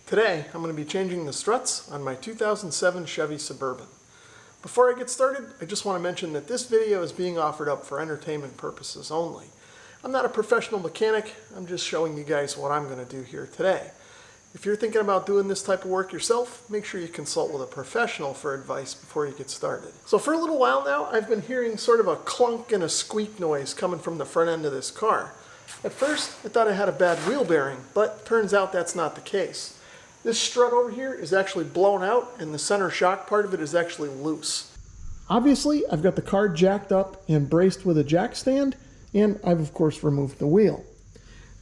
Today, I'm going to be changing the struts on my 2007 Chevy Suburban. Before I get started, I just want to mention that this video is being offered up for entertainment purposes only. I'm not a professional mechanic, I'm just showing you guys what I'm going to do here today. If you're thinking about doing this type of work yourself, make sure you consult with a professional for advice before you get started. So for a little while now, I've been hearing sort of a clunk and a squeak noise coming from the front end of this car. At first, I thought I had a bad wheel bearing, but turns out that's not the case. This strut over here is actually blown out and the center shock part of it is actually loose. Obviously, I've got the car jacked up and braced with a jack stand, and I've of course removed the wheel.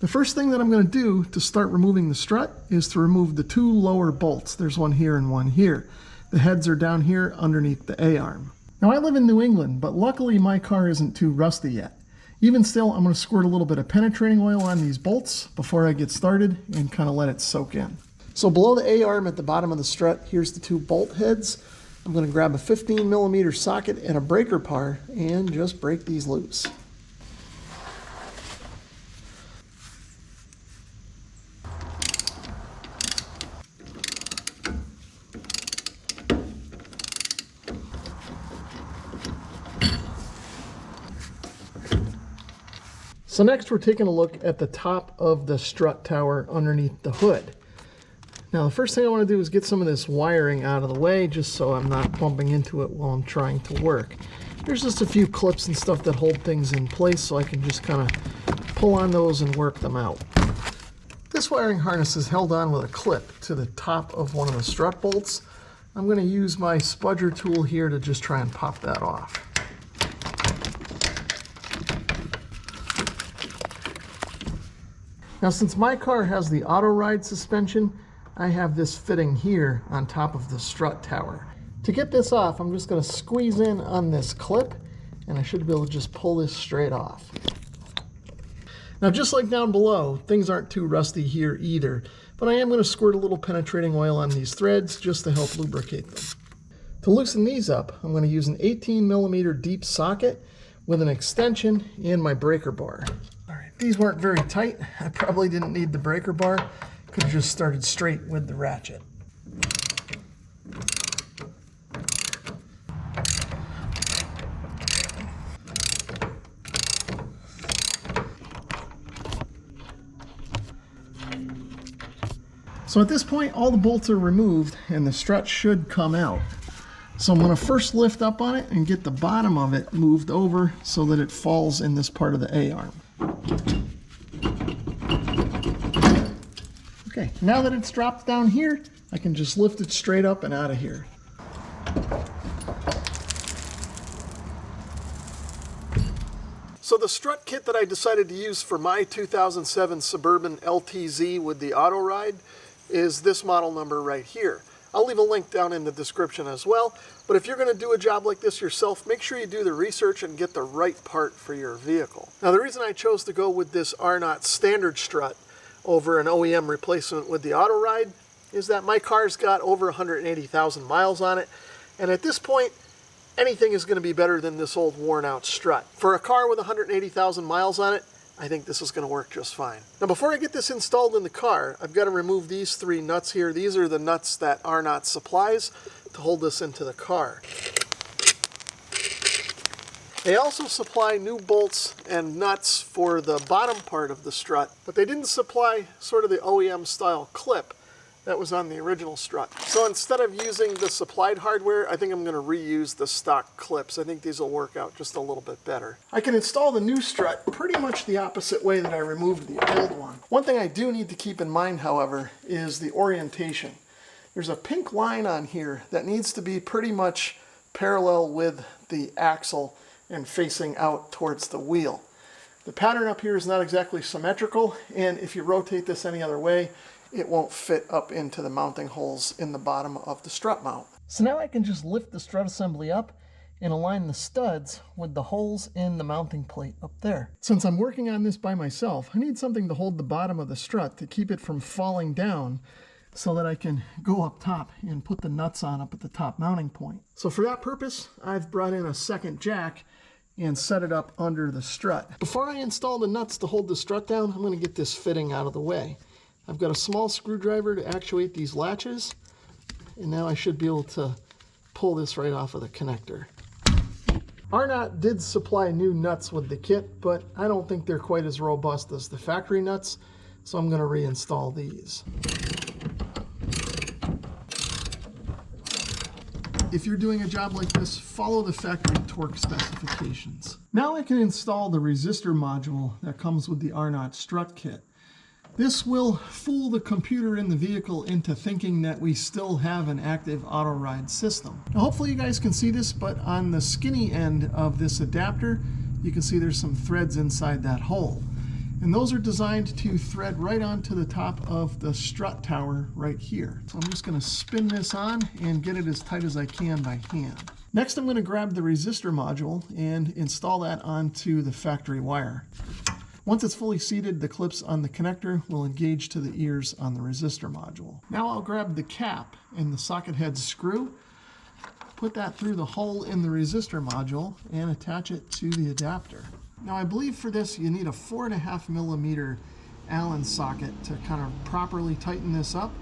The first thing that I'm going to do to start removing the strut is to remove the two lower bolts. There's one here and one here. The heads are down here underneath the A-arm. Now I live in New England, but luckily my car isn't too rusty yet. Even still, I'm going to squirt a little bit of penetrating oil on these bolts before I get started and kind of let it soak in. So below the A-arm at the bottom of the strut, here's the two bolt heads. I'm going to grab a 15mm socket and a breaker bar and just break these loose. So next we're taking a look at the top of the strut tower underneath the hood. Now the first thing I want to do is get some of this wiring out of the way just so I'm not bumping into it while I'm trying to work. There's just a few clips and stuff that hold things in place so I can just kind of pull on those and work them out. This wiring harness is held on with a clip to the top of one of the strut bolts. I'm going to use my spudger tool here to just try and pop that off. Now since my car has the auto ride suspension, I have this fitting here on top of the strut tower. To get this off, I'm just going to squeeze in on this clip and I should be able to just pull this straight off. Now just like down below, things aren't too rusty here either, but I am going to squirt a little penetrating oil on these threads just to help lubricate them. To loosen these up, I'm going to use an 18mm deep socket with an extension and my breaker bar. These weren't very tight. I probably didn't need the breaker bar. Could have just started straight with the ratchet. So at this point, all the bolts are removed and the strut should come out. So I'm going to first lift up on it and get the bottom of it moved over so that it falls in this part of the A-arm. Okay, now that it's dropped down here, I can just lift it straight up and out of here. So the strut kit that I decided to use for my 2007 Suburban LTZ with the auto ride is this model number right here. I'll leave a link down in the description as well, but if you're going to do a job like this yourself, make sure you do the research and get the right part for your vehicle. Now the reason I chose to go with this R0 standard strut over an OEM replacement with the auto ride is that my car's got over 180,000 miles on it, and at this point anything is going to be better than this old worn out strut. For a car with 180,000 miles on it, I think this is going to work just fine. Now before I get this installed in the car, I've got to remove these three nuts here. These are the nuts that R0 supplies to hold this into the car. They also supply new bolts and nuts for the bottom part of the strut, but they didn't supply sort of the OEM style clip that was on the original strut. So instead of using the supplied hardware, I think I'm going to reuse the stock clips. I think these will work out just a little bit better. I can install the new strut pretty much the opposite way that I removed the old one. One thing I do need to keep in mind, however, is the orientation. There's a pink line on here that needs to be pretty much parallel with the axle and facing out towards the wheel. The pattern up here is not exactly symmetrical, and if you rotate this any other way, it won't fit up into the mounting holes in the bottom of the strut mount. So now I can just lift the strut assembly up and align the studs with the holes in the mounting plate up there. Since I'm working on this by myself, I need something to hold the bottom of the strut to keep it from falling down so that I can go up top and put the nuts on up at the top mounting point. So for that purpose, I've brought in a second jack and set it up under the strut. Before I install the nuts to hold the strut down, I'm going to get this fitting out of the way. I've got a small screwdriver to actuate these latches, and now I should be able to pull this right off of the connector. Arnott did supply new nuts with the kit, but I don't think they're quite as robust as the factory nuts, so I'm going to reinstall these. If you're doing a job like this, follow the factory torque specifications. Now I can install the resistor module that comes with the Arnott strut kit. This will fool the computer in the vehicle into thinking that we still have an active auto ride system. Now, hopefully you guys can see this, but on the skinny end of this adapter, you can see there's some threads inside that hole. And those are designed to thread right onto the top of the strut tower right here. So I'm just going to spin this on and get it as tight as I can by hand. Next, I'm going to grab the resistor module and install that onto the factory wire. Once it's fully seated, the clips on the connector will engage to the ears on the resistor module. Now I'll grab the cap and the socket head screw, put that through the hole in the resistor module, and attach it to the adapter. Now I believe for this you need a 4.5 millimeter Allen socket to kind of properly tighten this up.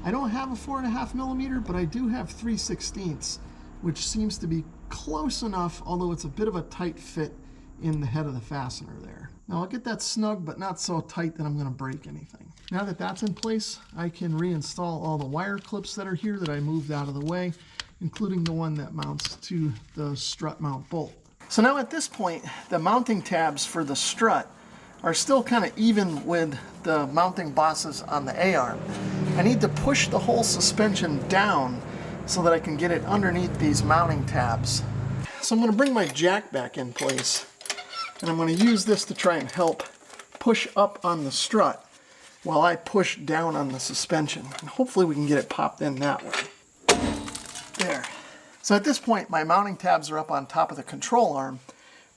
I don't have a 4.5 millimeter, but I do have 3/16, which seems to be close enough, although it's a bit of a tight fit in the head of the fastener there. Now I'll get that snug, but not so tight that I'm going to break anything. Now that that's in place, I can reinstall all the wire clips that are here that I moved out of the way, including the one that mounts to the strut mount bolt. So now at this point, the mounting tabs for the strut are still kind of even with the mounting bosses on the A-arm. I need to push the whole suspension down so that I can get it underneath these mounting tabs. So I'm going to bring my jack back in place, and I'm going to use this to try and help push up on the strut while I push down on the suspension. And hopefully we can get it popped in that way. There. So at this point, my mounting tabs are up on top of the control arm,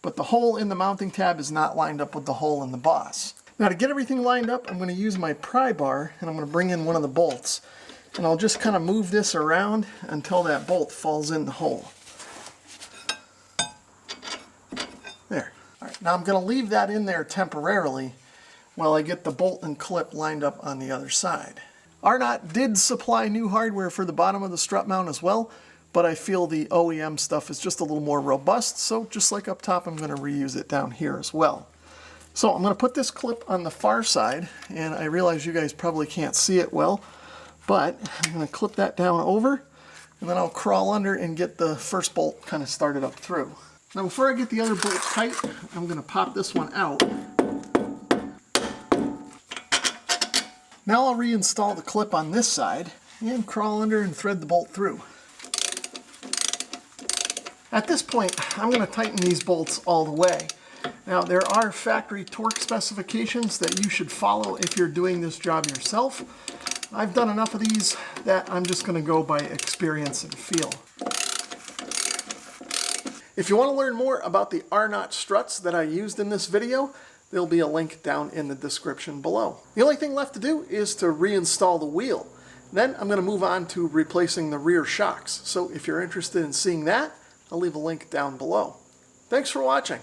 but the hole in the mounting tab is not lined up with the hole in the boss. Now to get everything lined up, I'm going to use my pry bar, and I'm going to bring in one of the bolts. And I'll just kind of move this around until that bolt falls in the hole. There. All right, now I'm going to leave that in there temporarily while I get the bolt and clip lined up on the other side. Arnott did supply new hardware for the bottom of the strut mount as well, but I feel the OEM stuff is just a little more robust, so just like up top, I'm going to reuse it down here as well. So I'm going to put this clip on the far side, and I realize you guys probably can't see it well, but I'm going to clip that down over, and then I'll crawl under and get the first bolt kind of started up through. Now before I get the other bolt tight, I'm going to pop this one out. Now I'll reinstall the clip on this side and crawl under and thread the bolt through. At this point, I'm going to tighten these bolts all the way. Now there are factory torque specifications that you should follow if you're doing this job yourself. I've done enough of these that I'm just going to go by experience and feel. If you want to learn more about the Arnott struts that I used in this video, there'll be a link down in the description below. The only thing left to do is to reinstall the wheel. Then I'm going to move on to replacing the rear shocks. So if you're interested in seeing that, I'll leave a link down below. Thanks for watching.